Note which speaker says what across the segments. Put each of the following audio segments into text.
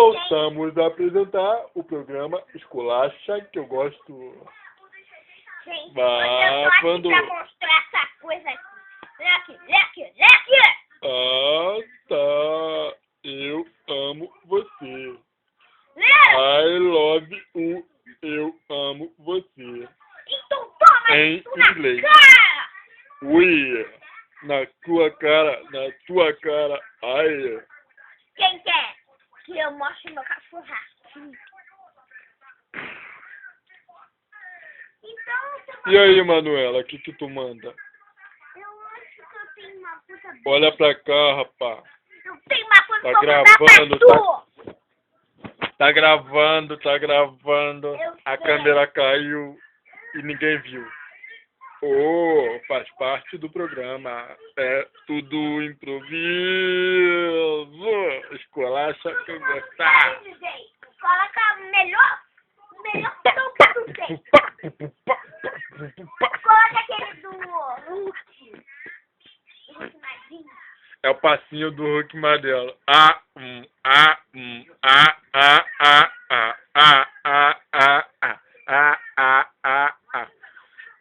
Speaker 1: voltamos a apresentar o programa Esculacha, que eu gosto.
Speaker 2: Gente,
Speaker 1: Vá,
Speaker 2: eu tô aqui
Speaker 1: quando...
Speaker 2: pra mostrar essa coisa aqui. Leque.
Speaker 1: Ah, tá. Eu amo você.
Speaker 2: Lê!
Speaker 1: I love you. Eu amo você.
Speaker 2: Então toma
Speaker 1: Em
Speaker 2: isso na
Speaker 1: inglês.
Speaker 2: cara!
Speaker 1: We. Na tua cara. Ai.
Speaker 2: Quem quer que eu mostre meu cachorro aqui? Então,
Speaker 1: E aí, Manuela, o que tu manda?
Speaker 2: eu acho que eu tenho uma coisa boa.
Speaker 1: Olha pra cá, rapaz.
Speaker 2: Eu tenho uma coisa
Speaker 1: Tá
Speaker 2: pra
Speaker 1: gravando,
Speaker 2: mandar pra tu.
Speaker 1: Tá gravando.
Speaker 2: Eu
Speaker 1: A
Speaker 2: sei.
Speaker 1: câmera caiu e ninguém viu. Oh, faz parte do programa. É tudo improviso. Esculacha que eu gostar.
Speaker 2: Aí, DJ, coloca a melhor som que tu tem. Coloca aquele do Hulk. Hulk Madinho.
Speaker 1: É o passinho do Hulk Madela.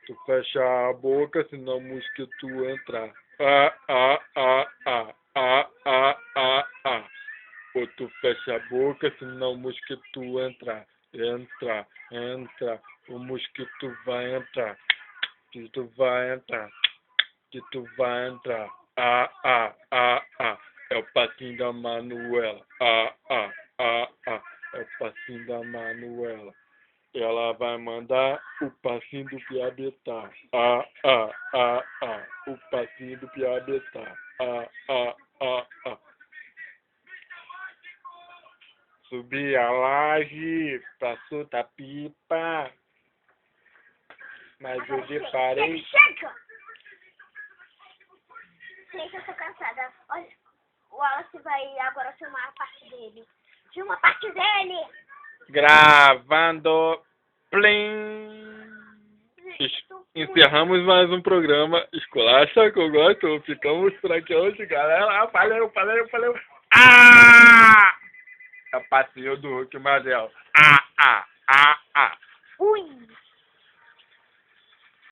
Speaker 1: Tu fecha a boca, senão o mosquito entrar. Ou tu fecha a boca, senão o mosquito entrar. Entra. O mosquito vai entrar. Que tu vai entrar. É o passinho da Manuela. É o passinho da Manuela. Ela vai mandar o passinho do Piabetá. O passinho do Piabetá. Subi a laje pra soltar pipa. Mas eu deparei.
Speaker 2: Chega! Gente, eu tô cansada. Olha, o Wallace vai agora filmar a parte dele. Filma a parte dele!
Speaker 1: Gravando. Plim. Encerramos mais um programa Esculacha que eu gosto. Ficamos por aqui hoje, galera. Valeu. É o passinho do Hulk Madel.
Speaker 2: Ui!